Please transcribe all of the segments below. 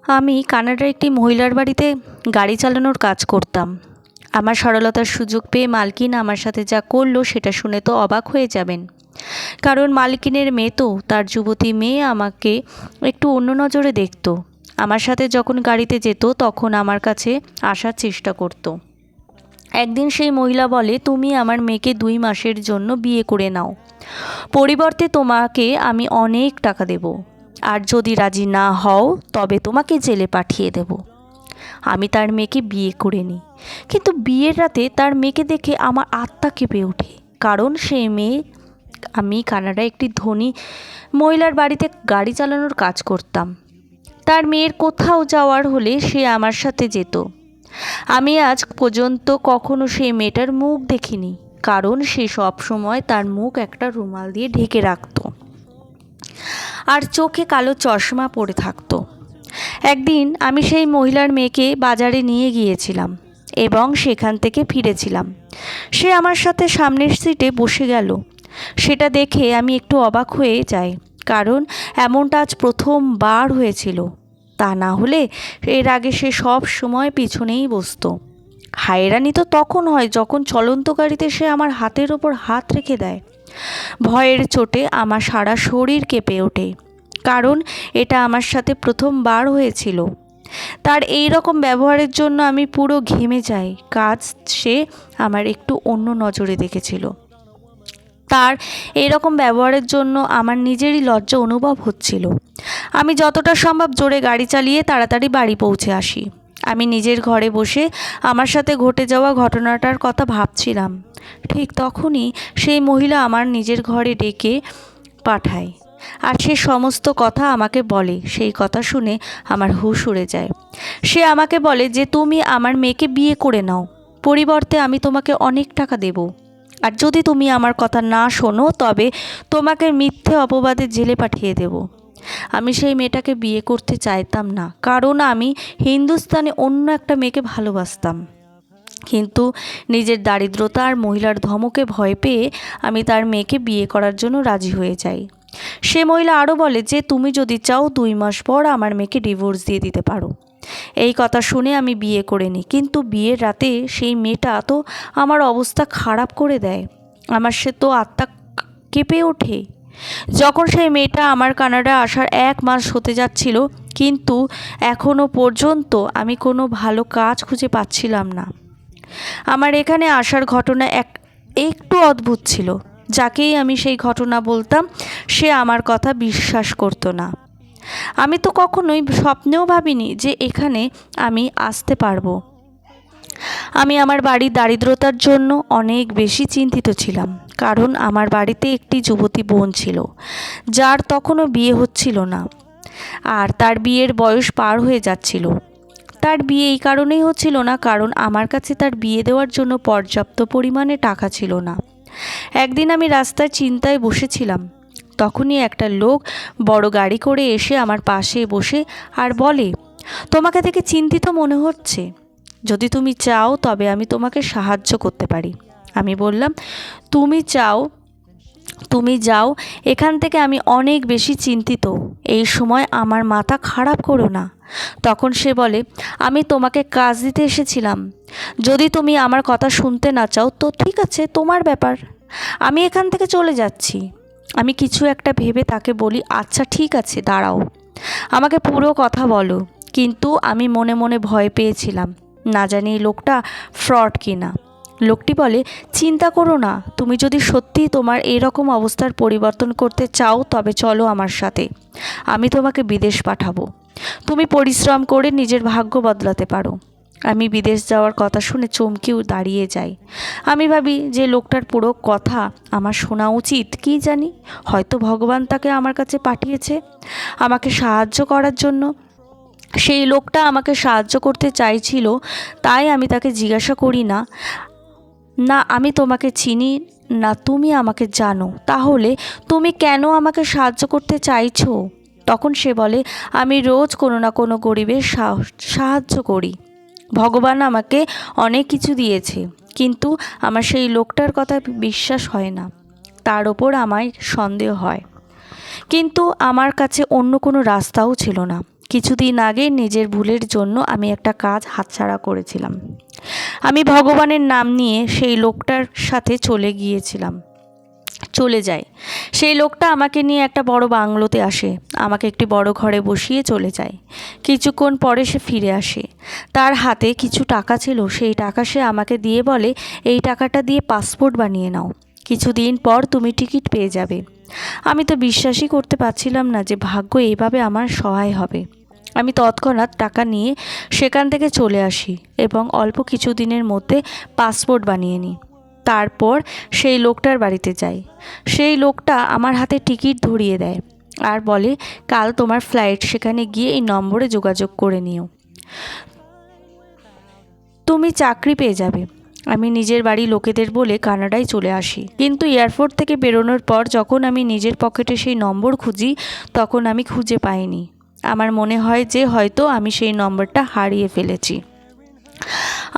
আমি কানাডার একটি মহিলার বাড়িতে গাড়ি চালানোর কাজ করতাম। আমার সরলতার সুযোগ পেয়ে মালকিন আমার সাথে যা করলো সেটা শুনে তো অবাক হয়ে যাবেন। কারণ মালকিনের মেয়ে তো, তার যুবতী মেয়ে আমাকে একটু অন্য নজরে দেখত। আমার সাথে যখন গাড়িতে যেত তখন আমার কাছে আসার চেষ্টা করত। একদিন সেই মহিলা বলে, তুমি আমার মেয়েকে 2 মাসের জন্য বিয়ে করে নাও, পরিবর্তে তোমাকে আমি অনেক টাকা দেব, আর যদি রাজি না হও তবে তোমাকে জেলে পাঠিয়ে দেব। আমি তার মেয়েকে বিয়ে করে নিই, কিন্তু বিয়ের রাতে তার মেয়েকে দেখে আমার আত্মা কেঁপে ওঠে। কারণ সেই মেয়ে, আমি কানাডায় একটি ধনী মহিলার বাড়িতে গাড়ি চালানোর কাজ করতাম। তার মেয়ের কোথাও যাওয়ার হলে সে আমার সাথে যেত। আমি আজ পর্যন্ত কখনো সেই মেয়েটার মুখ দেখিনি, কারণ সে সব সময় তার মুখ একটা রুমাল দিয়ে ঢেকে রাখত আর চোখে কালো চশমা পরে থাকতো। একদিন আমি সেই মহিলার মেয়েকে বাজারে নিয়ে গিয়েছিলাম এবং সেখান থেকে ফিরেছিলাম। সে আমার সাথে সামনের সিটে বসে গেল। সেটা দেখে আমি একটু অবাক হয়ে যাই, কারণ এমনটা আজ প্রথমবার হয়েছিল। তা না হলে এর আগে সে সব সময় পিছনেই বসতো। হায়রানি তো তখন হয় যখন চলন্ত গাড়িতে সে আমার হাতের ওপর হাত রেখে দেয়। ভয়ের চোটে আমার সারা শরীর কেঁপে ওঠে, কারণ এটা আমার সাথে প্রথমবার হয়েছিল। তার এই রকম ব্যবহারের জন্য আমি পুরো ঘেমে যাই। কাজ সে আমার একটু অন্য নজরে দেখেছিল। তার এই রকম ব্যবহারের জন্য আমার নিজেরই লজ্জা অনুভব হচ্ছিল। আমি যতটা সম্ভব জোরে গাড়ি চালিয়ে তাড়াতাড়ি বাড়ি পৌঁছে আসি। আমি নিজের ঘরে বসে আমার সাথে ঘটে যাওয়া ঘটনাটার কথা ভাবছিলাম। ঠিক তখনই সেই মহিলা আমার নিজের ঘরে ডেকে পাঠায়, আর সে সমস্ত কথা আমাকে বলে। সেই কথা শুনে আমার হুঁশ উড়ে যায়। সে আমাকে বলে যে, তুমি আমার মেয়েকে বিয়ে করে নাও, পরিবর্তে আমি তোমাকে অনেক টাকা দেব, আর যদি তুমি আমার কথা না শোনো তবে তোমাকে মিথ্যে অপবাদে জেলে পাঠিয়ে দেব। আমি সেই মেয়েটাকে বিয়ে করতে চাইতাম না, কারণ আমি হিন্দুস্তানে অন্য একটা মেয়েকে ভালোবাসতাম। কিন্তু নিজের দারিদ্রতা আর মহিলার ধমকে ভয় পেয়ে আমি তার মেয়েকে বিয়ে করার জন্য রাজি হয়ে যাই। সে মহিলা আরও বলে যে, তুমি যদি চাও 2 মাস পর আমার মেয়েকে ডিভোর্স দিয়ে দিতে পারো। এই কথা শুনে আমি বিয়ে করে নিই, কিন্তু বিয়ের রাতে সেই মেয়েটা তো আমার অবস্থা খারাপ করে দেয়। আমার সে তো আত্মা কেঁপে ওঠে। যখন সেই মেয়েটা আমার কানাডা আসার 1 মাস হতে যাচ্ছিল, কিন্তু এখনও পর্যন্ত আমি কোনো ভালো কাজ খুঁজে পাচ্ছিলাম না। আমার এখানে আসার ঘটনা একটু অদ্ভুত ছিল। যাকেই আমি সেই ঘটনা বলতাম সে আমার কথা বিশ্বাস করতো না। আমি তো কখনোই স্বপ্নেও ভাবিনি যে এখানে আমি আসতে পারবো। আমি আমার বাড়ির দারিদ্রতার জন্য অনেক বেশি চিন্তিত ছিলাম, কারণ আমার বাড়িতে একটি যুবতী বোন ছিল যার তখনও বিয়ে হচ্ছিল না, আর তার বিয়ের বয়স পার হয়ে যাচ্ছিল। তার বিয়ে এই কারণেই হচ্ছিল না কারণ আমার কাছে তার বিয়ে দেওয়ার জন্য পর্যাপ্ত পরিমাণে টাকা ছিল না। একদিন আমি রাস্তায় চিন্তায় বসেছিলাম, তখনই একটা লোক বড় গাড়ি করে এসে আমার পাশে বসে আর বলে, তোমাকে দেখে চিন্তিত মনে হচ্ছে, যদি তুমি চাও তবে আমি তোমাকে সাহায্য করতে পারি। আমি বললাম, তুমি যাও এখান থেকে, আমি অনেক বেশি চিন্তিত, এই সময় আমার মাথা খারাপ করো না। তখন সে বলে, আমি তোমাকে কাজ দিতে এসেছিলাম, যদি তুমি আমার কথা শুনতে না চাও তো ঠিক আছে, তোমার ব্যাপার, আমি এখান থেকে চলে যাচ্ছি। আমি কিছু একটা ভেবে তাকে বলি, আচ্ছা ঠিক আছে, দাঁড়াও, আমাকে পুরো কথা বলো। কিন্তু আমি মনে মনে ভয় পেয়েছিলাম, না জানি লোকটা ফ্রড কিনা। লোকটি বলে, চিন্তা করো না, তুমি যদি সত্যি তোমার এরকম অবস্থার পরিবর্তন করতে চাও তবে চলো আমার সাথে, আমি তোমাকে বিদেশ পাঠাবো, তুমি পরিশ্রম করে নিজের ভাগ্য বদলাতে পারো। আমি বিদেশ যাওয়ার কথা শুনে চমকেও দাঁড়িয়ে যাই। আমি ভাবি যে লোকটার পুরো কথা আমার শোনা উচিত, কি জানি, হয়তো ভগবান তাকে আমার কাছে পাঠিয়েছে আমাকে সাহায্য করার জন্য। সেই লোকটা আমাকে সাহায্য করতে চাইছিল, তাই আমি তাকে জিজ্ঞাসা করি, না না আমি তোমাকে চিনি না, তুমি আমাকে জানো, তাহলে তুমি কেন আমাকে সাহায্য করতে চাইছো? তখন সে বলে, আমি রোজ কোনো না কোনো গরিবের সাহায্য করি, ভগবান আমাকে অনেক কিছু দিয়েছে, কিন্তু আমার সেই লোকটার কথা বিশ্বাস হয় না, তার ওপর আমায় সন্দেহ হয়। কিন্তু আমার কাছে অন্য কোনো রাস্তাও ছিল না, কিছুদিন আগে নিজের ভুলের জন্য আমি একটা কাজ হাতছাড়া করেছিলাম। আমি ভগবানের নাম নিয়ে সেই লোকটার সাথে চলে যায়। সেই লোকটা আমাকে নিয়ে একটা বড় বাংলোতে আসে, আমাকে একটি বড় ঘরে বসিয়ে চলে যায়। কিছুক্ষণ পরে সে ফিরে আসে। তার হাতে কিছু টাকা ছিল, সেই টাকা সে আমাকে দিয়ে বলে, এই টাকাটা দিয়ে পাসপোর্ট বানিয়ে নাও, কিছুদিন পর তুমি টিকিট পেয়ে যাবে। আমি তো বিশ্বাসই করতে পারছিলাম না যে ভাগ্য এইভাবে আমার সহায় হবে। আমি তৎক্ষণাৎ টাকা নিয়ে সেখান থেকে চলে আসি এবং অল্প কিছুদিনের মধ্যে পাসপোর্ট বানিয়ে নিই। তারপর সেই লোকটার বাড়িতে যাই। সেই লোকটা আমার হাতে টিকিট ধরিয়ে দেয় আর বলে, কাল তোমার ফ্লাইট, সেখানে গিয়ে এই নম্বরে যোগাযোগ করে নিও, তুমি চাকরি পেয়ে যাবে। আমি নিজের বাড়ি লোকেদের বলে কানাডায় চলে আসি। কিন্তু এয়ারপোর্ট থেকে বেরোনোর পর যখন আমি নিজের পকেটে সেই নম্বর খুঁজি, তখন আমি খুঁজে পাইনি। আমার মনে হয় যে হয়তো আমি সেই নম্বরটা হারিয়ে ফেলেছি।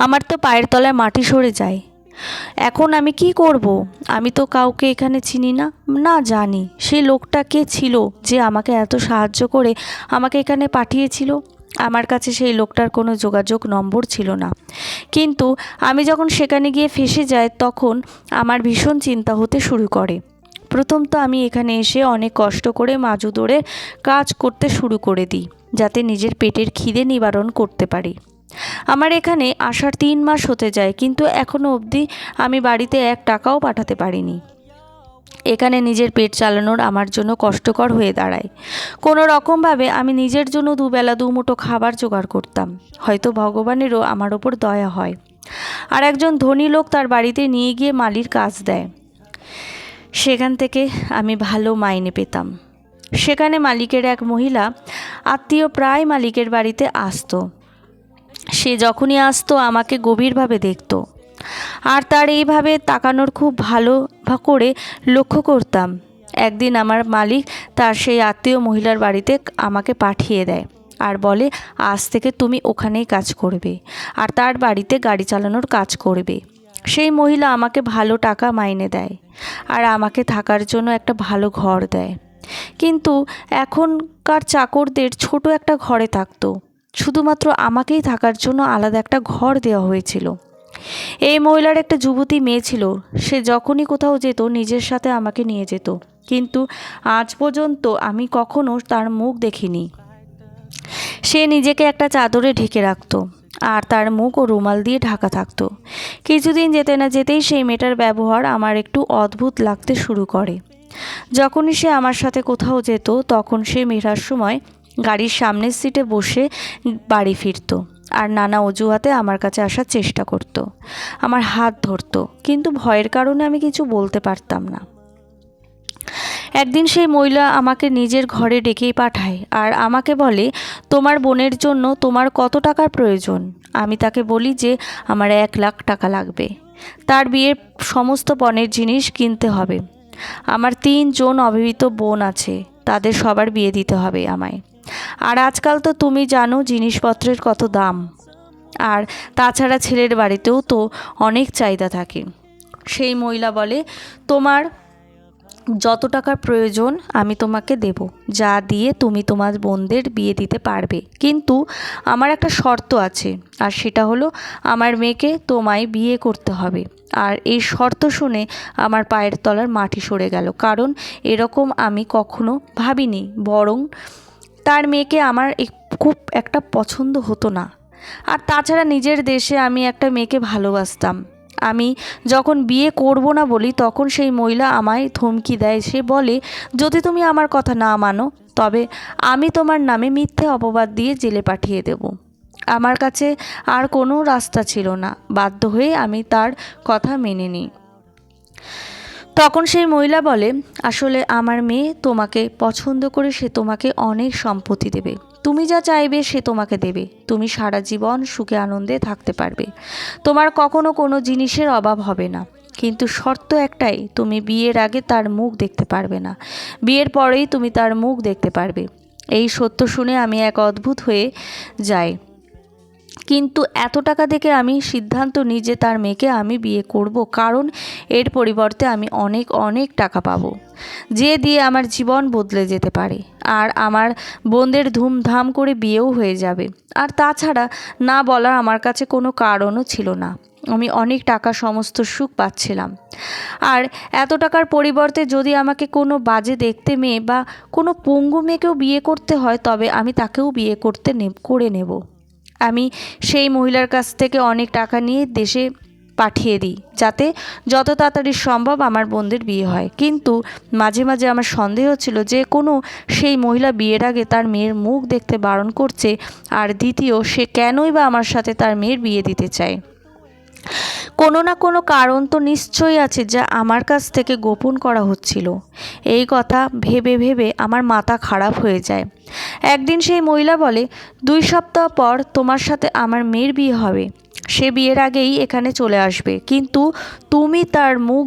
আমার তো পায়ের তলায় মাটি সরে যায়। এখন আমি কি করব? আমি তো কাউকে এখানে চিনি না, না জানি সেই লোকটা কে ছিল যে আমাকে এত সাহায্য করে আমাকে এখানে পাঠিয়েছিল। আমার কাছে সেই লোকটার কোনো যোগাযোগ নম্বর ছিল না। কিন্তু আমি যখন সেখানে গিয়ে ফেঁসে যাই, তখন আমার ভীষণ চিন্তা হতে শুরু করে। প্রথম তো আমি এখানে এসে অনেক কষ্ট করে মাজুদরে কাজ করতে শুরু করে দিই, যাতে নিজের পেটের খিদে নিবারণ করতে পারি। আমার এখানে আসার 3 মাস হতে যায়, কিন্তু এখনও অবধি আমি বাড়িতে 1 টাকাও পাঠাতে পারিনি। এখানে নিজের পেট চালানোর আমার জন্য কষ্টকর হয়ে দাঁড়ায়। কোনো রকমভাবে আমি নিজের জন্য দুবেলা 2 মুঠো খাবার জোগাড় করতাম। হয়তো ভগবানেরও আমার ওপর দয়া হয়। আর একজন ধনী লোক তার বাড়িতে নিয়ে গিয়ে মালির কাজ দেয়। সেখান থেকে আমি ভালো মাইনে পেতাম। সেখানে মালিকের এক মহিলা আত্মীয় প্রায় মালিকের বাড়িতে আসতো। সে যখনই আসতো আমাকে গভীরভাবে দেখতো, আর তার এইভাবে তাকানোর খুব ভালো করে লক্ষ্য করতাম। একদিন আমার মালিক তার সেই আত্মীয় মহিলার বাড়িতে আমাকে পাঠিয়ে দেয় আর বলে, আজ থেকে তুমি ওখানেই কাজ করবে আর তার বাড়িতে গাড়ি চালানোর কাজ করবে। সেই মহিলা আমাকে ভালো টাকা মাইনে দেয় আর আমাকে থাকার জন্য একটা ভালো ঘর দেয়। কিন্তু এখনকার চাকরদের ছোট একটা ঘরে থাকতো, শুধুমাত্র আমাকেই থাকার জন্য আলাদা একটা ঘর দেওয়া হয়েছিল। এই মহিলার একটা যুবতী মেয়ে ছিল। সে যখনই কোথাও যেত নিজের সাথে আমাকে নিয়ে যেত, কিন্তু আজ পর্যন্ত আমি কখনো তার মুখ দেখিনি। সে নিজেকে একটা চাদরে ঢেকে রাখতো আর তার মুখ ও রুমাল দিয়ে ঢাকা থাকতো। কিছুদিন যেতে না যেতেই সেই মেয়েটার ব্যবহার আমার একটু অদ্ভুত লাগতে শুরু করে। যখনই সে আমার সাথে কোথাও যেত, তখন সে মেয়েটার সময় গাড়ির সামনের সিটে বসে বাড়ি ফিরত আর নানা অজুহাতে আমার কাছে আসার চেষ্টা করত। আমার হাত ধরতো, কিন্তু ভয়ের কারণে আমি কিছু বলতে পারতাম না। একদিন সেই মহিলা আমাকে নিজের ঘরে ডেকেই পাঠায় আর আমাকে বলে, তোমার বোনের জন্য তোমার কত টাকার প্রয়োজন? আমি তাকে বলি যে আমার 1 লাখ টাকা লাগবে। তার বিয়ের সমস্ত পণের জিনিস কিনতে হবে। আমার 3 জন অবিবাহিত বোন আছে, তাদের সবার বিয়ে দিতে হবে আমায়। আর আজকাল তো তুমি জানো জিনিসপত্রের কত দাম, আর তাছাড়া ছেলের বাড়িতেও তো অনেক চাহিদা থাকে। সেই মহিলা বলে, তোমার যত টাকার প্রয়োজন আমি তোমাকে দেব, যা দিয়ে তুমি তোমার বোনদের বিয়ে দিতে পারবে। কিন্তু আমার একটা শর্ত আছে, আর সেটা হলো আমার মেয়েকে তোমায় বিয়ে করতে হবে। আর এই শর্ত শুনে আমার পায়ের তলার মাটি সরে গেল, কারণ এরকম আমি কখনো ভাবিনি। বরং তার মেয়েকে আমার খুব একটা পছন্দ হতো না। আর তাছাড়া নিজের দেশে আমি একটা মেয়েকে ভালোবাসতাম। আমি যখন বিয়ে করব না বলি, তখন সেই মহিলা আমায় ধমকি দেয়। সে বলে, যদি তুমি আমার কথা না মানো, তবে আমি তোমার নামে মিথ্যে অপবাদ দিয়ে জেলে পাঠিয়ে দেব। আমার কাছে আর কোনো রাস্তা ছিল না, বাধ্য হয়ে আমি তার কথা মেনে নিই। তখন সেই মহিলা বলে, আসলে আমার মেয়ে তোমাকে পছন্দ করে, সে তোমাকে অনেক সম্পত্তি দেবে, তুমি যা চাইবে সে তোমাকে দেবে, তুমি সারা জীবন সুখে আনন্দে থাকতে পারবে, তোমার কখনো কোনো জিনিসের অভাব হবে না। কিন্তু শর্ত একটাই, তুমি বিয়ের আগে তার মুখ দেখতে পারবে না, বিয়ের পরেই তুমি তার মুখ দেখতে পারবে। এই সত্য শুনে আমি এক অদ্ভুত হয়ে যাই। কিন্তু এত টাকা দেখে আমি সিদ্ধান্ত নিই যে তার মেয়েকে আমি বিয়ে করব, কারণ এর পরিবর্তে আমি অনেক অনেক টাকা পাবো, যে দিয়ে আমার জীবন বদলে যেতে পারে। আর আমার বোনদের ধুমধাম করে বিয়েও হয়ে যাবে। আর তাছাড়া না বলার আমার কাছে কোনো কারণও ছিল না। আমি অনেক টাকা, সমস্ত সুখ পাচ্ছিলাম। আর এত টাকার পরিবর্তে যদি আমাকে কোনো বাজে দেখতে মেয়ে বা কোনো পঙ্গু মেয়েকেও বিয়ে করতে হয়, তবে আমি তাকেও বিয়ে করে নেব। আমি সেই মহিলার কাছ থেকে অনেক টাকা নিয়ে দেশে পাঠিয়ে দিই, যাতে যত তাড়াতাড়ি সম্ভব আমার বোনদের বিয়ে হয়। কিন্তু মাঝে মাঝে আমার সন্দেহ ছিল যে কোনো সেই মহিলা বিয়ের আগে তার মেয়ের মুখ দেখতে বারণ করছে, আর দ্বিতীয়, সে কেনই বা আমার সাথে তার মেয়ের বিয়ে দিতে চায়। কোনো না কোনো কারণ তো নিশ্চয়ই আছে যা আমার কাছ থেকে গোপন করা হচ্ছিল। এই কথা ভেবে ভেবে আমার মাথা খারাপ হয়ে যায়। একদিন সেই মহিলা বলে, 2 সপ্তাহ পর তোমার সাথে আমার মেয়ের বিয়ে হবে। সে বিয়ের আগেই এখানে চলে আসবে, কিন্তু তুমি তার মুখ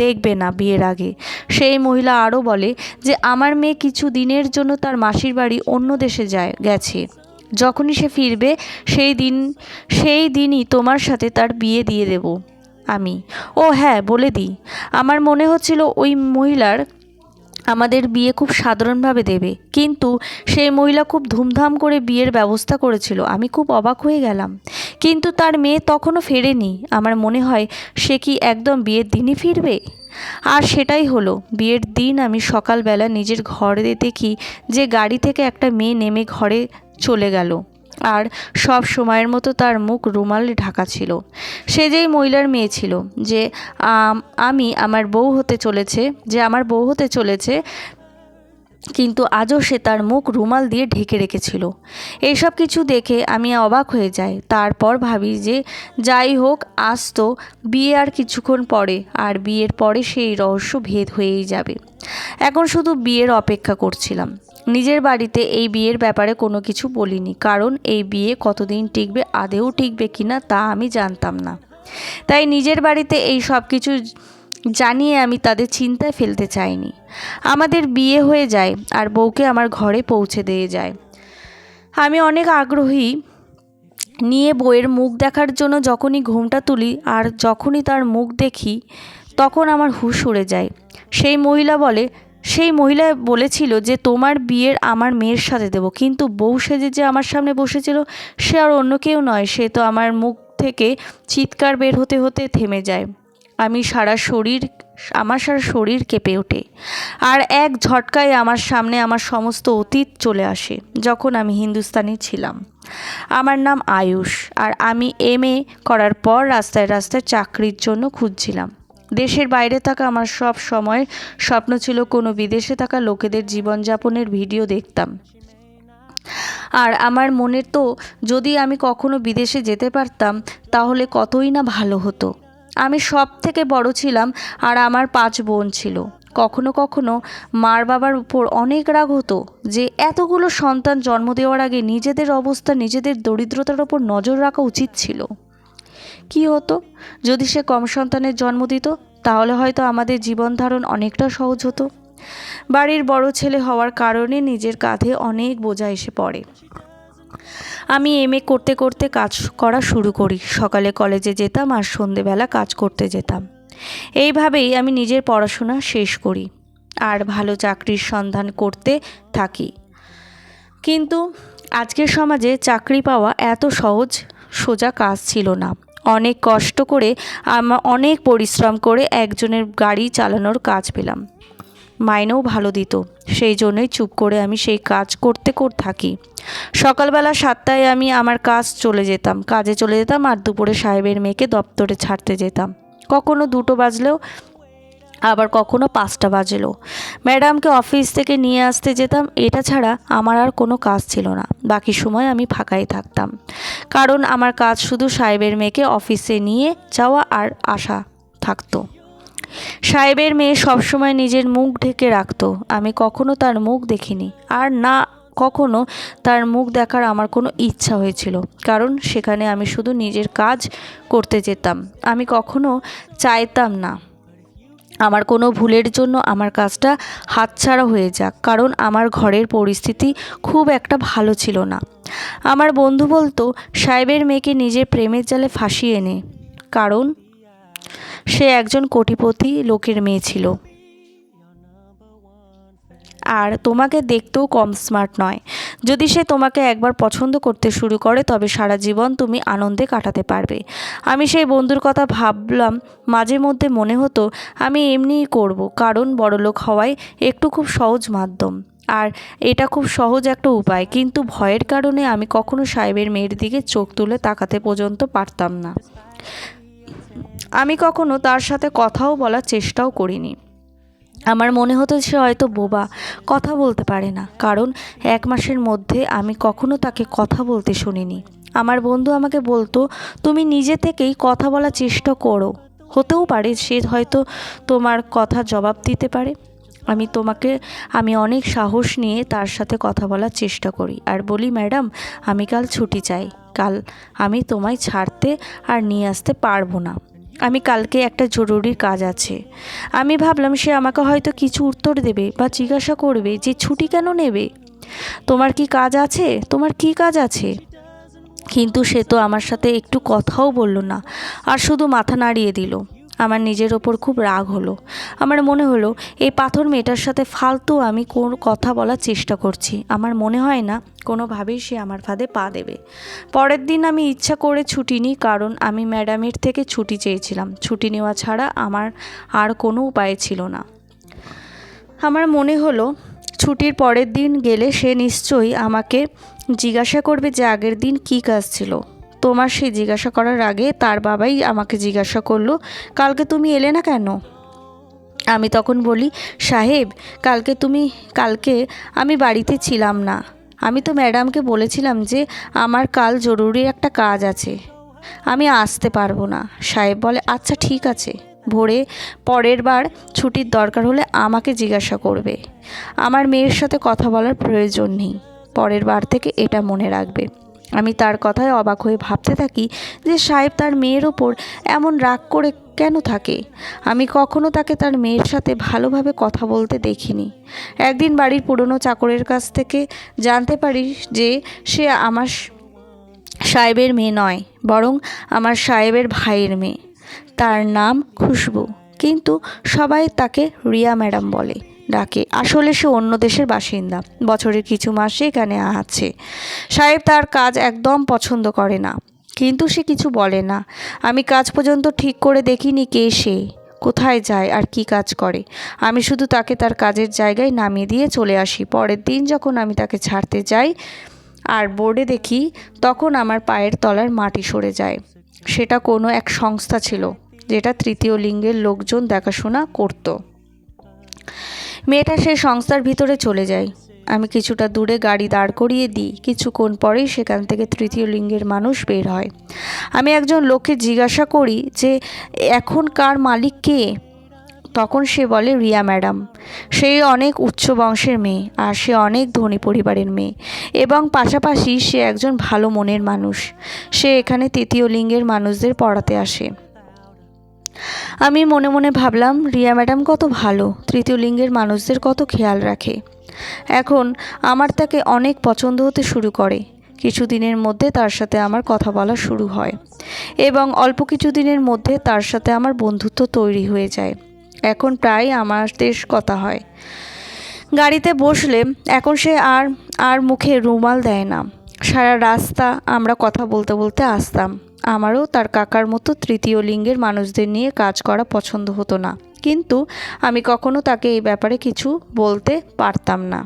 দেখবে না বিয়ের আগে। সেই মহিলা আরও বলে যে আমার মেয়ে কিছু দিনের জন্য তার মাসির বাড়ি অন্য দেশে গেছে। যখনই সে ফিরবে সেই দিনই তোমার সাথে তার বিয়ে দিয়ে দেব আমি। ও হ্যাঁ, বলে দিই, আমার মনে হচ্ছিল ওই মহিলার আমাদের বিয়ে খুব সাধারণভাবে দেবে, কিন্তু সেই মহিলা খুব ধুমধাম করে বিয়ের ব্যবস্থা করেছিল। আমি খুব অবাক হয়ে গেলাম। কিন্তু তার মেয়ে তখনও ফেরেনি। আমার মনে হয় সে কি একদম বিয়ের দিনই ফিরবে। আর সেটাই হলো। বিয়ের দিন আমি সকালবেলা নিজের ঘরে দেখি যে গাড়ি থেকে একটা মেয়ে নেমে ঘরে চলে গেল, আর সব সময়ের মতো তার মুখ রুমালে ঢাকা ছিল। সে যেই মহিলার মেয়ে ছিল যে আমার বউ হতে চলেছে, কিন্তু আজও সে তার মুখ রুমাল দিয়ে ঢেকে রেখেছিল। এইসব কিছু দেখে আমি অবাক হয়ে যাই। তারপর ভাবি যে যাই হোক, আজ তো বিয়ে আর কিছুক্ষণ পরে, আর বিয়ের পরে সেই রহস্য ভেদ হয়েই যাবে। এখন শুধু বিয়ের অপেক্ষা করছিলাম। নিজের বাড়িতে এই বিয়ের ব্যাপারে কোনো কিছু বলিনি, কারণ এই বিয়ে কতদিন টিকবে, আদেও টিকবে কিনা তা আমি জানতাম না। তাই নিজের বাড়িতে এই সব কিছু জানিয়ে আমি তাদের চিন্তায় ফেলতে চাইনি। আমাদের বিয়ে হয়ে যায় আর বউকে আমার ঘরে পৌঁছে দিয়ে যায়। আমি অনেক আগ্রহী নিয়ে বউয়ের মুখ দেখার জন্য যখনই ঘুমটা তুলি আর যখনই তার মুখ দেখি, তখন আমার হুঁশ উড়ে যায়। সেই মহিলা বলেছিল যে তোমার বিয়ের আমার মেয়ের সাথে দেব, কিন্তু বউ সেজে যে আমার সামনে বসেছিল সে আর অন্য কেউ নয়। সে তো আমার মুখ থেকে চিৎকার বের হতে হতে থেমে যায়। আমার সারা শরীর কেঁপে ওঠে, আর এক ঝটকায় আমার সামনে আমার সমস্ত অতীত চলে আসে। যখন আমি হিন্দুস্তানি ছিলাম, আমার নাম আয়ুষ, আর আমি MA করার পর রাস্তায় রাস্তায় চাকরির জন্য খুঁজছিলাম। দেশের বাইরে থাকা আমার সব সময় স্বপ্ন ছিল কোনো বিদেশে থাকা লোকেদের জীবনযাপনের ভিডিও দেখতাম। আর আমার মনে তো, যদি আমি কখনো বিদেশে যেতে পারতাম তাহলে কতই না ভালো হতো। আমি সব থেকে বড় ছিলাম, আর আমার 5 বোন ছিল। কখনো কখনো মার বাবার উপর অনেক রাগ হতো যে এতগুলো সন্তান জন্ম দেওয়ার আগে নিজেদের অবস্থা, নিজেদের দরিদ্রতার ওপর নজর রাখা উচিত ছিল। কি হতো যদি সে কম সন্তানের জন্ম দিত? তাহলে হয়তো আমাদের জীবন ধারণ অনেকটা সহজ হতো। বাড়ির বড় ছেলে হওয়ার কারণে নিজের কাঁধে অনেক বোঝা এসে পড়ে। আমি MA করতে করতে কাজ করা শুরু করি। সকালে কলেজে যেতাম আর সন্ধেবেলা কাজ করতে যেতাম। এইভাবেই আমি নিজের পড়াশোনা শেষ করি আর ভালো চাকরির সন্ধান করতে থাকি। কিন্তু আজকের সমাজে চাকরি পাওয়া এত সোজা কাজ ছিল না। অনেক কষ্ট করে, অনেক পরিশ্রম করে একজনের গাড়ি চালানোর কাজ পেলাম। মাইনেও ভালো দিত। সেই জন্যই চুপ করে আমি সেই কাজ করতে থাকি। সকালবেলা 7টায় আমি আমার কাজে চলে যেতাম, আর দুপুরে সাহেবের মেয়েকে দপ্তরে ছাড়তে যেতাম। কখনো 2টো বাজলেও, আবার কখনো 5টা বাজলেও ম্যাডামকে অফিস থেকে নিয়ে আসতে যেতাম। এটা ছাড়া আমার আর কোনো কাজ ছিল না। বাকি সময় আমি ফাঁকাই থাকতাম, কারণ আমার কাজ শুধু সাহেবের মেয়েকে অফিসে নিয়ে যাওয়া আর আসা থাকতো। সাহেবের মেয়ে সবসময় নিজের মুখ ঢেকে রাখতো। আমি কখনো তার মুখ দেখিনি, আর না কখনো তার মুখ দেখার আমার কোনো ইচ্ছা হয়েছিল, কারণ সেখানে আমি শুধু নিজের কাজ করতে যেতাম। আমি কখনো চাইতাম না আমার কোনো ভুলের জন্য আমার কাজটা হাতছাড়া হয়ে যাক, কারণ আমার ঘরের পরিস্থিতি খুব একটা ভালো ছিল না। আমার বন্ধু বলতো সাহেবের মেয়েকে নিজের প্রেমের জালে ফাঁসিয়ে নে, কারণ সে একজন কোটিপতি লোকের মেয়ে ছিল। আর তোমাকে দেখতেও কম স্মার্ট নয়। যদি সে তোমাকে একবার পছন্দ করতে শুরু করে তবে সারা জীবন তুমি আনন্দে কাটাতে পারবে। আমি সেই বন্ধুর কথা ভাবলাম, মাঝে মধ্যে মনে হতো আমি এমনিই করব, কারণ বড়লোক হওয়াই একটু খুব সহজ মাধ্যম, আর এটা খুব সহজ একটা উপায়। কিন্তু ভয়ের কারণে আমি কখনো সাহেবের মেয়ের দিকে চোখ তুলে তাকাতে পর্যন্ত পারতাম না। আমি কখনো তার সাথে কথাও বলার চেষ্টাও করিনি। আমার মনে হতো সে হয়তো বোবা, কথা বলতে পারে না, কারণ 1 মাসের মধ্যে আমি কখনো তাকে কথা বলতে শুনিনি। আমার বন্ধু আমাকে বলতো, তুমি নিজে থেকেই কথা বলার চেষ্টা করো, হতেও পারে সে হয়তো তোমার কথা জবাব দিতে পারে। আমি অনেক সাহস নিয়ে তার সাথে কথা বলার চেষ্টা করি আর বলি, ম্যাডাম আমি কাল ছুটি চাই, কাল আমি তোমায় ছাড়তে আর নিয়ে আসতে পারবো না, আমি কালকে একটা জরুরি কাজ আছে। আমি ভাবলাম সে আমাকে হয়তো কিছু উত্তর দেবে বা জিজ্ঞাসা করবে যে ছুটি কেন নেবে, তোমার কি কাজ আছে, তোমার কি কাজ আছে। কিন্তু সে তো আমার সাথে একটু কথাও বলল না, আর শুধু মাথা নাড়িয়ে দিল। আমার নিজের ওপর খুব রাগ হলো। আমার মনে হলো এই পাথর মেয়েটার সাথে ফালতু আমি কোন কথা বলার চেষ্টা করছি। আমার মনে হয় না কোনোভাবেই সে আমার ফাঁদে পা দেবে। পরের দিন আমি ইচ্ছা করে ছুটি নিই, কারণ আমি ম্যাডামের থেকে ছুটি চেয়েছিলাম। ছুটি নেওয়া ছাড়া আমার আর কোনো উপায় ছিল না। আমার মনে হলো ছুটির পরের দিন গেলে সে নিশ্চয়ই আমাকে জিজ্ঞাসা করবে যে আগের দিন কী কাজ ছিল। তোমার সেই জিজ্ঞাসা করার আগে তার বাবাই আমাকে জিজ্ঞাসা করলো, কালকে তুমি এলে না কেন। আমি তখন বলি, সাহেব কালকে আমি বাড়িতে ছিলাম না, আমি তো ম্যাডামকে বলেছিলাম যে আমার কাল জরুরি একটা কাজ আছে, আমি আসতে পারবো না। সাহেব বলে, আচ্ছা ঠিক আছে, পরের বার ছুটির দরকার হলে আমাকে জিজ্ঞাসা করবে, আমার মেয়ের সাথে কথা বলার প্রয়োজন নেই, পরের বার থেকে এটা মনে রাখবে। আমি তার কথায় অবাক হয়ে ভাবতে থাকি যে সাহেব তার মেয়ের ওপর এমন রাগ করে কেন থাকে। আমি কখনো তাকে তার মেয়ের সাথে ভালোভাবে কথা বলতে দেখিনি। একদিন বাড়ির পুরনো চাকরের কাছ থেকে জানতে পারি যে সে আমার সাহেবের মেয়ে নয়, বরং আমার সাহেবের ভাইয়ের মেয়ে। তার নাম খুশবু, কিন্তু সবাই তাকে রিয়া ম্যাডাম বলে ডাকে। আসলে সে অন্য দেশের বাসিন্দা, বছরের কিছু মাসে এখানে আছে। সাহেব তার কাজ একদম পছন্দ করে না, কিন্তু সে কিছু বলে না। আমি কাজ পর্যন্ত ঠিক করে দেখিনি কে সে, কোথায় যায় আর কি কাজ করে। আমি শুধু তাকে তার কাজের জায়গায় নামিয়ে দিয়ে চলে আসি। পরের দিন যখন আমি তাকে ছাড়তে যাই আর বোর্ডে দেখি, তখন আমার পায়ের তলার মাটি সরে যায়। সেটা কোনো এক সংস্থা ছিল যেটা তৃতীয় লিঙ্গের লোকজন দেখাশোনা করত। মেয়েটা সেই সংস্থার ভিতরে চলে যায়। আমি কিছুটা দূরে গাড়ি দাঁড় করিয়ে দিই। কিছুক্ষণ পরেই সেখান থেকে তৃতীয় লিঙ্গের মানুষ বের হয়। আমি একজন লোককে জিজ্ঞাসা করি যে এখনকার মালিক কে। তখন সে বলে, রিয়া ম্যাডাম। সে অনেক উচ্চ বংশের মেয়ে, আর সে অনেক ধনী পরিবারের মেয়ে, এবং পাশাপাশি সে একজন ভালো মনের মানুষ। সে এখানে তৃতীয় লিঙ্গের মানুষদের পড়াতে আসে। আমি মনে মনে ভাবলাম, রিয়া ম্যাডাম কত ভালো, তৃতীয় লিঙ্গের মানুষদের কত খেয়াল রাখে। এখন আমার তাকে অনেক পছন্দ হতে শুরু করে। কিছুদিনের মধ্যে তার সাথে আমার কথা বলা শুরু হয়, এবং অল্প কিছুদিনের মধ্যে তার সাথে আমার বন্ধুত্ব তৈরি হয়ে যায়। এখন প্রায় আমাদের কথা হয়। গাড়িতে বসলে এখন সে আর মুখে রুমাল দেয় না। সারা রাস্তা আমরা কথা বলতে বলতে আসতাম। আমারও তার কাকার মতো তৃতীয় লিঙ্গের মানুষদের নিয়ে কাজ করা পছন্দ হতো না, কিন্তু আমি কখনো তাকে এই ব্যাপারে কিছু বলতে পারতাম না।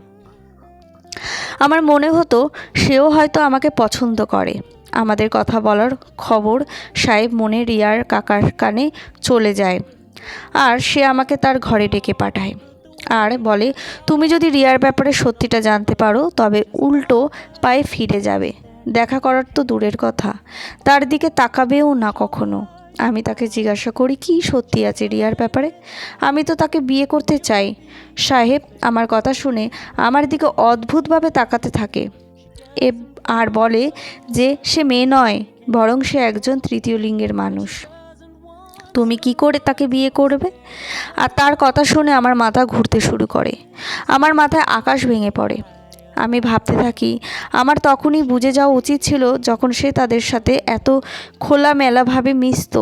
আমার মনে হতো সেও হয়তো আমাকে পছন্দ করে। আমাদের কথা বলার খবর সাহেব মনে রিয়ার কাকার কানে চলে যায়, আর সে আমাকে তার ঘরে ডেকে পাঠায় আর বলে, তুমি যদি রিয়ার ব্যাপারে সত্যিটা জানতে পারো তবে উল্টো পায়ে ফিরে যাবে। দেখা করার তো দূরের কথা, তার দিকে তাকাবেও না কখনো। আমি তাকে জিজ্ঞাসা করি, কি সত্যি আছে রিয়ার ব্যাপারে? আমি তো তাকে বিয়ে করতে চাই। সাহেব আমার কথা শুনে আমার দিকে অদ্ভুতভাবে তাকাতে থাকে আর বলে যে সে মেয়ে নয়, বরং সে একজন তৃতীয় লিঙ্গের মানুষ। তুমি কি করে তাকে বিয়ে করবে? আর তার কথা শুনে আমার মাথা ঘুরতে শুরু করে। আমার মাথায় আকাশ ভেঙে পড়ে। আমি ভাবতে থাকি, আমার তখনই বুঝে যাওয়া উচিত ছিল যখন সে তাদের সাথে এত খোলামেলাভাবে মিশত।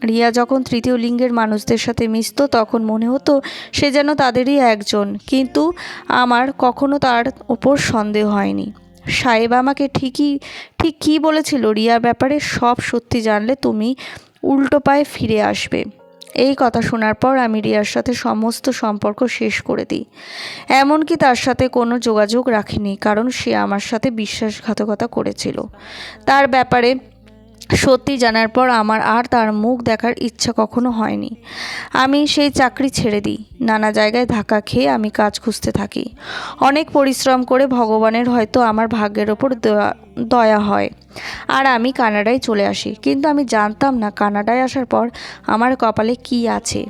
রিয়া যখন তৃতীয় লিঙ্গের মানুষদের সাথে মিশত তখন মনে হতো সে যেন তাদেরই একজন, কিন্তু আমার কখনো তার ওপর সন্দেহ হয়নি। সাহেব আমাকে ঠিক কী বলেছিল রিয়ার ব্যাপারে, সব সত্যি জানলে তুমি উল্টো পায়ে ফিরে আসবে। এই কথা শোনার পর আমি রিয়ার সাথে সমস্ত সম্পর্ক শেষ করে দিই, এমনকি তার সাথে কোনো যোগাযোগ রাখিনি, কারণ সে আমার সাথে বিশ্বাসঘাতকতা করেছিল। তার ব্যাপারে সত্যি জানার পর আমার আর তার মুখ দেখার ইচ্ছা কখনো হয়নি। আমি সেই চাকরি ছেড়ে দিই। নানা জায়গায় ধাক্কা খেয়ে আমি কাজ খুঁজতে থাকি। অনেক পরিশ্রম করে ভগবানের হয়তো আমার ভাগ্যের ওপর দয়া হয় আর আমি কানাডায় চলে আসি। কিন্তু আমি জানতাম না কানাডায় আসার পর আমার কপালে কী আছে।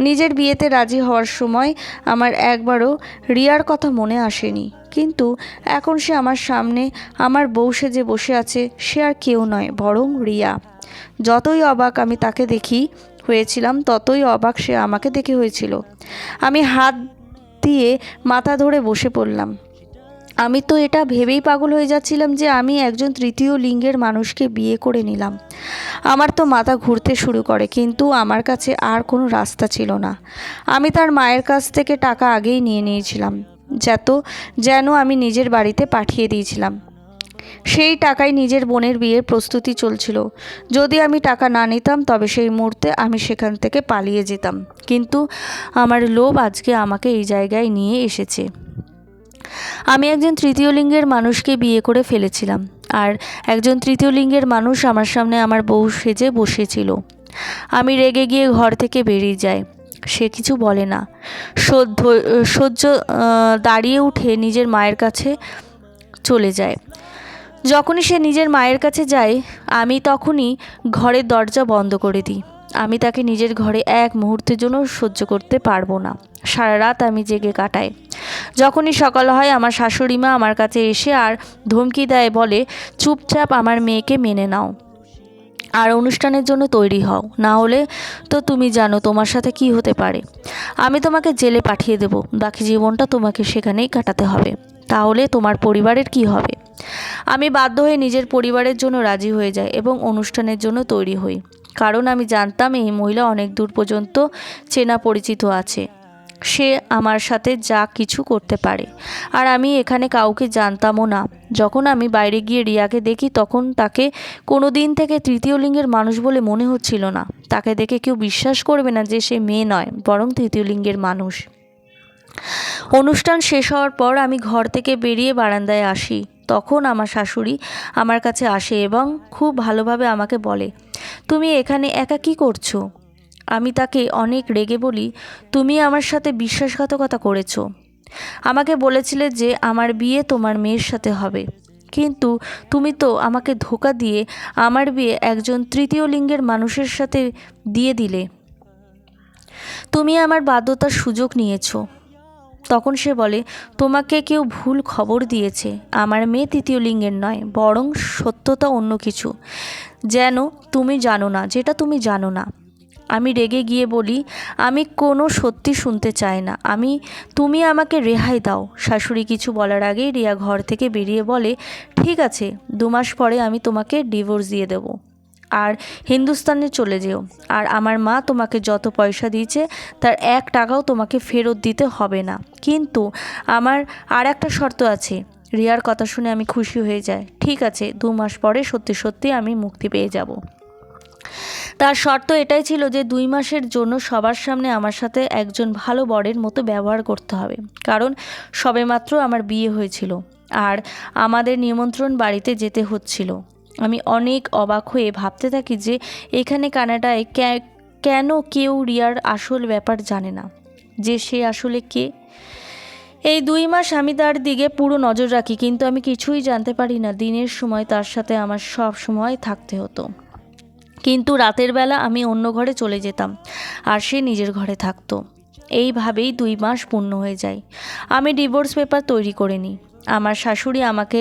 নিজের বিয়েতে রাজি হওয়ার সময় আমার একবারও রিয়ার কথা মনে আসেনি, কিন্তু এখন সে আমার সামনে আমার বউ সেজে বসে আছে। সে আর কেউ নয়, বরং রিয়া। যতই অবাক আমি তাকে দেখি হয়েছিলাম, ততই অবাক সে আমাকে দেখে হয়েছিল। আমি হাত দিয়ে মাথা ধরে বসে পড়লাম। আমি তো এটা ভেবেই পাগল হয়ে যাচ্ছিলাম যে আমি একজন তৃতীয় লিঙ্গের মানুষকে বিয়ে করে নিলাম। আমার তো মাথা ঘুরতে শুরু করে, কিন্তু আমার কাছে আর কোনো রাস্তা ছিল না। আমি তার মায়ের কাছ থেকে টাকা আগেই নিয়ে নিয়েছিলাম, যেন আমি নিজের বাড়িতে পাঠিয়ে দিয়েছিলাম। সেই টাকায় নিজের বোনের বিয়ের প্রস্তুতি চলছিল। যদি আমি টাকা না নিতাম তবে সেই মুহূর্তে আমি সেখান থেকে পালিয়ে যেতাম, কিন্তু আমার লোভ আজকে আমাকে এই জায়গায় নিয়ে এসেছে। আমি একজন তৃতীয় লিঙ্গের মানুষকে বিয়ে করে ফেলেছিলাম, আর একজন তৃতীয় লিঙ্গের মানুষ আমার সামনে আমার বউ সেজে বসেছিল। আমি রেগে গিয়ে ঘর থেকে বেরিয়ে যাই। সে কিছু বলে না, দাঁড়িয়ে উঠে নিজের মায়ের কাছে চলে যায়। যখনই সে নিজের মায়ের কাছে যায় আমি তখনই ঘরের দরজা বন্ধ করে দিই। আমি তাকে নিজের ঘরে এক মুহূর্তের জন্য সহ্য করতে পারবো না। সারা রাত আমি জেগে কাটাই। যখনই সকাল হয় আমার শাশুড়ি মা আমার কাছে এসে আর ধমকি দেয়, বলে চুপচাপ আমার মেয়েকে মেনে নাও আর অনুষ্ঠানের জন্য তৈরি হও, না হলে তো তুমি জানো তোমার সাথে কি হতে পারে। আমি তোমাকে জেলে পাঠিয়ে দেব, বাকি জীবনটা তোমাকে সেখানেই কাটাতে হবে, তাহলে তোমার পরিবারের কি হবে। আমি বাধ্য হয়ে নিজের পরিবারের জন্য রাজি হয়ে যাই এবং অনুষ্ঠানের জন্য তৈরি হই, কারণ আমি জানতাম এই মহিলা অনেক দূর পর্যন্ত চেনা পরিচিত আছে। সে আমার সাথে যা কিছু করতে পারে, আর আমি এখানে কাউকে জানতামও না। যখন আমি বাইরে গিয়ে রিয়াকে দেখি তখন তাকে কোনো দিন থেকে তৃতীয় লিঙ্গের মানুষ বলে মনে হচ্ছিল না। তাকে দেখে কেউ বিশ্বাস করবে না যে সে মেয়ে নয়, বরং তৃতীয় লিঙ্গের মানুষ। অনুষ্ঠান শেষ হওয়ার পর আমি ঘর থেকে বেরিয়ে বারান্দায় আসি। তখন আমার শাশুড়ি আমার কাছে আসে এবং খুব ভালোভাবে আমাকে বলে, তুমি এখানে একা কী করছো? আমি তাকে অনেক রেগে বলি, তুমি আমার সাথে বিশ্বাসঘাতকতা করেছো। আমাকে বলেছিলে যে আমার বিয়ে তোমার মেয়ের সাথে হবে, কিন্তু তুমি তো আমাকে ধোঁকা দিয়ে আমার বিয়ে একজন তৃতীয় লিঙ্গের মানুষের সাথে দিয়ে দিলে। তুমি আমার বাধ্যতার সুযোগ নিয়েছো। তখন সে বলে, তোমাকে কেউ ভুল খবর দিয়েছে। আমার মেয়ে তৃতীয় লিঙ্গের নয়, বরং সত্যতা অন্য কিছু, যেটা তুমি জানো না। আমি রেগে গিয়ে বলি, আমি কোনো সত্যি শুনতে চাই না, তুমি আমাকে রেহাই দাও। শাশুড়ি কিছু বলার আগেই রিয়া ঘর থেকে বেরিয়ে বলে, ঠিক আছে, 2 মাস পরে আমি তোমাকে ডিভোর্স দিয়ে দেবো আর হিন্দুস্তানে চলে যেও। আর আমার মা তোমাকে যত পয়সা দিয়েছে তার 1 টাকাও তোমাকে ফেরত দিতে হবে না, কিন্তু আমার আর একটা শর্ত আছে। রিয়ার কথা শুনে আমি খুশি হয়ে যাই। ঠিক আছে, 2 মাস পরে সত্যি আমি মুক্তি পেয়ে যাব। তার শর্ত এটাই ছিল যে 2 মাসের জন্য সবার সামনে আমার সাথে একজন ভালো বরের মতো ব্যবহার করতে হবে, কারণ সবেমাত্র আমার বিয়ে হয়েছিল আর আমাদের নিমন্ত্রণ বাড়িতে যেতে হচ্ছিল। আমি অনেক অবাক হয়ে ভাবতে থাকি যে এখানে কানাডায় কেন কেউ রিয়ার আসল ব্যাপার জানে না, যে সে আসলে কে। এই 2 মাস আমি তার দিকে পুরো নজর রাখি, কিন্তু আমি কিছুই জানতে পারি না দিনের সময় তার সাথে আমার সব সময় থাকতে হতো, কিন্তু রাতের বেলা আমি অন্য ঘরে চলে যেতাম আর সে নিজের ঘরে থাকতো। এইভাবেই 2 মাস পূর্ণ হয়ে যায়। আমি ডিভোর্স পেপার তৈরি করে নিই। আমার শাশুড়ি আমাকে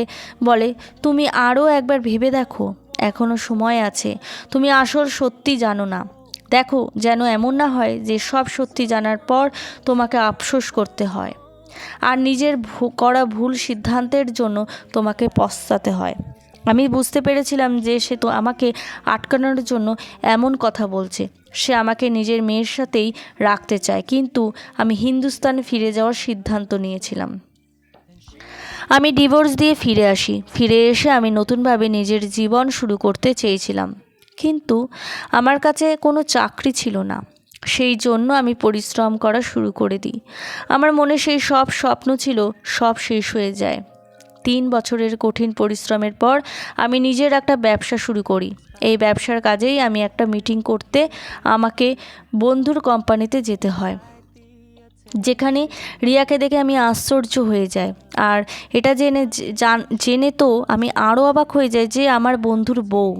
বলে, তুমি আরও একবার ভেবে দেখো, এখনও সময় আছে, তুমি আসল সত্যি জানো না। দেখো যেন এমন না হয় যে সব সত্যি জানার পর তোমাকে আফসোস করতে হয় আর নিজের করা ভুল সিদ্ধান্তের জন্য তোমাকে পস্তাতে হয়। আমি বুঝতে পেরেছিলাম যে সে তো আমাকে আটকানোর জন্য এমন কথা বলছে। সে আমাকে নিজের মেয়ের সাথেই রাখতে চায়, কিন্তু আমি হিন্দুস্তানে ফিরে যাওয়ার সিদ্ধান্ত নিয়েছিলাম। আমি ডিভোর্স দিয়ে ফিরে আসি। ফিরে এসে আমি নতুনভাবে নিজের জীবন শুরু করতে চেয়েছিলাম, কিন্তু আমার কাছে কোনো চাকরি ছিল না। সেই জন্য আমি পরিশ্রম করা শুরু করে দিই। আমার মনে সেই সব স্বপ্ন ছিল, সব শেষ হয়ে যায়। 3 বছরের কঠিন পরিশ্রমের পর আমি নিজের একটা ব্যবসা শুরু করি। এই ব্যবসার কাজেই আমি একটা মিটিং করতে আমাকে বন্ধুর কোম্পানিতে যেতে হয়, যেখানে রিয়াকে দেখে আমি আশ্চর্য হয়ে যাই। আর এটা জেনে তো আমি আরও অবাক হয়ে যাই যে আমার বন্ধুর বউ।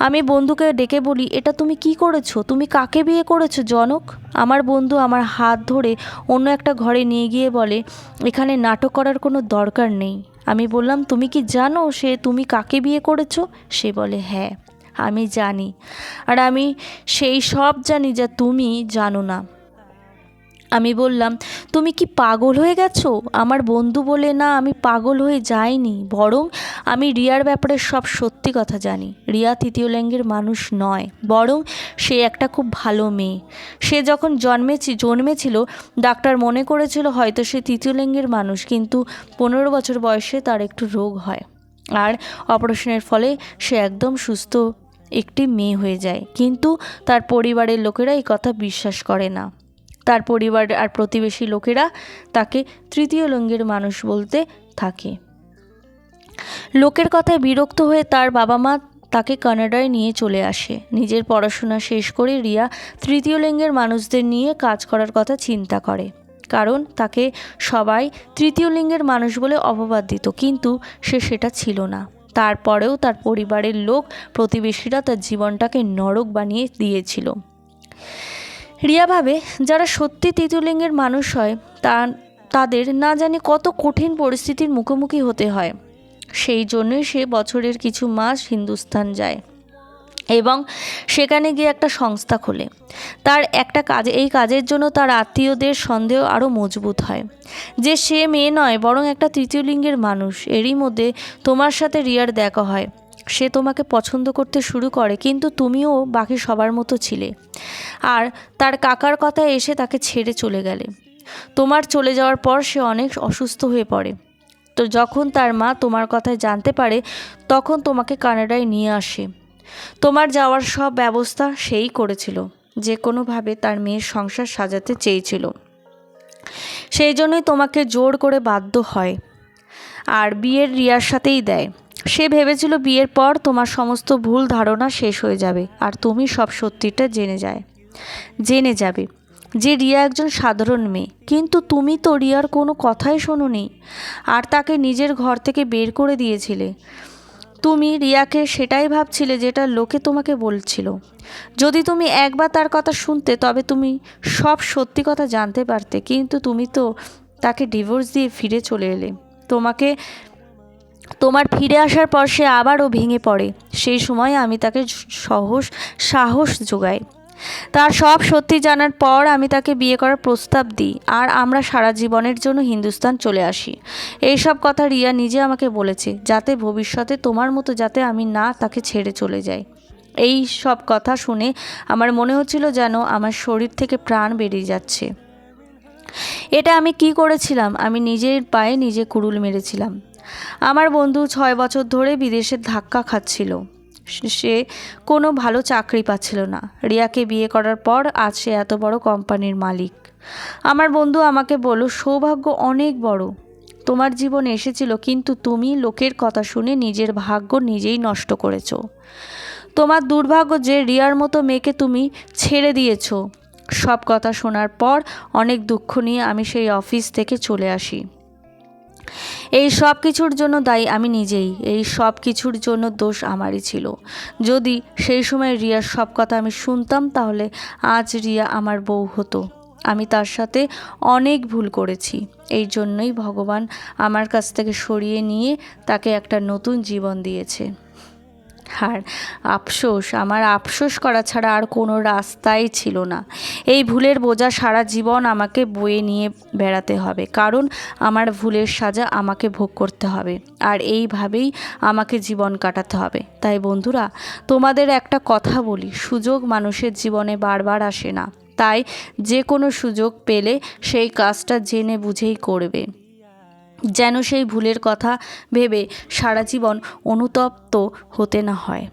আমি বন্ধুকে ডেকে বলি, এটা তুমি কি করেছো? তুমি কাকে বিয়ে করেছো জনক? আমার বন্ধু আমার হাত ধরে অন্য একটা ঘরে নিয়ে গিয়ে বলে, এখানে নাটক করার কোনো দরকার নেই। আমি বললাম, তুমি কি জানো তুমি কাকে বিয়ে করেছো? সে বলে, হ্যাঁ আমি জানি, আর আমি সেই সব জানি যা তুমি জানো না। আমি বললাম, তুমি কি পাগল হয়ে গেছো? আমার বন্ধু বলে, না আমি পাগল হয়ে যাইনি, বরং আমি রিয়ার ব্যাপারে সব সত্যি কথা জানি। রিয়া তৃতীয় লিঙ্গের মানুষ নয়, বরং সে একটা খুব ভালো মেয়ে। সে যখন জন্মেছিল ডাক্তার মনে করেছিল হয়তো সে তৃতীয় লিঙ্গের মানুষ, কিন্তু 15 বছর বয়সে তার একটু রোগ হয়, আর অপারেশনের ফলে সে একদম সুস্থ একটি মেয়ে হয়ে যায়। কিন্তু তার পরিবারের লোকেরা এই কথা বিশ্বাস করে না। তার পরিবার আর প্রতিবেশী লোকেরা তাকে তৃতীয় লিঙ্গের মানুষ বলতে থাকে। লোকের কথায় বিরক্ত হয়ে তার বাবা মা তাকে কানাডায় নিয়ে চলে আসে। নিজের পড়াশোনা শেষ করে রিয়া তৃতীয় লিঙ্গের মানুষদের নিয়ে কাজ করার কথা চিন্তা করে, কারণ তাকে সবাই তৃতীয় লিঙ্গের মানুষ বলে অপবাদ দিত, কিন্তু সে সেটা ছিল না। তারপরেও তার পরিবারের লোক, প্রতিবেশীরা তার জীবনটাকে নরক বানিয়ে দিয়েছিল। রিয়া ভাবে, যারা সত্যি তৃতীয় লিঙ্গের মানুষ হয় তাদের না জানি কত কঠিন পরিস্থিতির মুখোমুখি হতে হয়। সেই জন্যই সে বছরের কিছু মাস হিন্দুস্তান যায় এবং সেখানে গিয়ে একটা সংস্থা খোলে। তার একটা এই কাজের জন্য তার আত্মীয়দের সন্দেহ আরও মজবুত হয় যে সে মেয়ে নয়, বরং একটা তৃতীয় লিঙ্গের মানুষ। এরই মধ্যে তোমার সাথে রিয়ার দেখা হয়। সে তোমাকে পছন্দ করতে শুরু করে, কিন্তু তুমিও বাকি সবার মতো ছিলে, আর তার কাকার কথা এসে তাকে ছেড়ে চলে গেলে। তোমার চলে যাওয়ার পর সে অনেক অসুস্থ হয়ে পড়ে। তো যখন তার মা তোমার কথায় জানতে পারে, তখন তোমাকে কানাডায় নিয়ে আসে। তোমার যাওয়ার সব ব্যবস্থা সেই করেছিল, যে কোনোভাবে তার মেয়ের সংসার সাজাতে চেয়েছিল। সেই জন্যই তোমাকে জোর করে বাধ্য হয় আর বিয়ের রিয়ার সাথেই দেয়। সে ভেবেছিল বিয়ের পর তোমার সমস্ত ভুল ধারণা শেষ হয়ে যাবে, আর তুমি সব সত্যিটা জেনে যাবে যে রিয়া একজন সাধারণ মেয়ে। কিন্তু তুমি তো রিয়ার কোনো কথাই শোনোনি, আর তাকে নিজের ঘর থেকে বের করে দিয়েছিলে। তুমি রিয়াকে সেটাই ভাবছিলে যেটা লোকে তোমাকে বলছিল। যদি তুমি একবার তার কথা শুনতে, তবে তুমি সব সত্যি কথা জানতে পারতে, কিন্তু তুমি তো তাকে ডিভোর্স দিয়ে ফিরে চলে এলে। তোমার ফিরে আসার পর সে আবারও ভেঙে পড়ে। সেই সময় আমি তাকে সাহস যোগাই। তার সব সত্যি জানার পর আমি তাকে বিয়ে করার প্রস্তাব দিই, আর আমরা সারা জীবনের জন্য হিন্দুস্তান চলে আসি। এই সব কথা রিয়া নিজে আমাকে বলেছে, যাতে ভবিষ্যতে তোমার মতো যাতে আমি না তাকে ছেড়ে চলে যাই। এই সব কথা শুনে আমার মনে হচ্ছিল যেন আমার শরীর থেকে প্রাণ বেরিয়ে যাচ্ছে। এটা আমি কি করেছিলাম? আমি নিজের পায়ে নিজে কুড়ুল মেরেছিলাম। আমার বন্ধু 6 বছর ধরে বিদেশে ধাক্কা খাচ্ছিল। সে কোনো ভালো চাকরি পাচ্ছিল না। রিয়াকে বিয়ে করার পর আজ সে এত বড় কোম্পানির মালিক। আমার বন্ধু আমাকে বলল, সৌভাগ্য অনেক বড় তোমার জীবনে এসেছিল, কিন্তু তুমি লোকের কথা শুনে নিজের ভাগ্য নিজেই নষ্ট করেছো। তোমার দুর্ভাগ্য যে রিয়ার মতো মেয়েকে তুমি ছেড়ে দিয়েছো। সব কথা শোনার পর অনেক দুঃখ নিয়ে আমি সেই অফিস থেকে চলে আসি। এই সব কিছুর জন্য দায়ী আমি নিজেই। এই সব কিছুর জন্য দোষ আমারই ছিল। যদি সেই সময় রিয়ার সব কথা আমি শুনতাম, তাহলে আজ রিয়া আমার বউ হতো। আমি তার সাথে অনেক ভুল করেছি। এই জন্যই ভগবান আমার কাছ থেকে সরিয়ে নিয়ে তাকে একটা নতুন জীবন দিয়েছে। আর আমার আফসোস করা ছাড়া আর কোনো রাস্তাই ছিল না। এই ভুলের বোঝা সারা জীবন আমাকে বয়ে নিয়ে বেড়াতে হবে, কারণ আমার ভুলের সাজা আমাকে ভোগ করতে হবে, আর এইভাবেই আমাকে জীবন কাটাতে হবে। তাই বন্ধুরা, তোমাদের একটা কথা বলি, সুযোগ মানুষের জীবনে বারবার আসে না, তাই যে কোনো সুযোগ পেলে সেই কাজটা জেনে বুঝেই করবে, যেন সেই ভুলের কথা ভেবে সারা জীবন অনুতপ্ত হতে না হয়।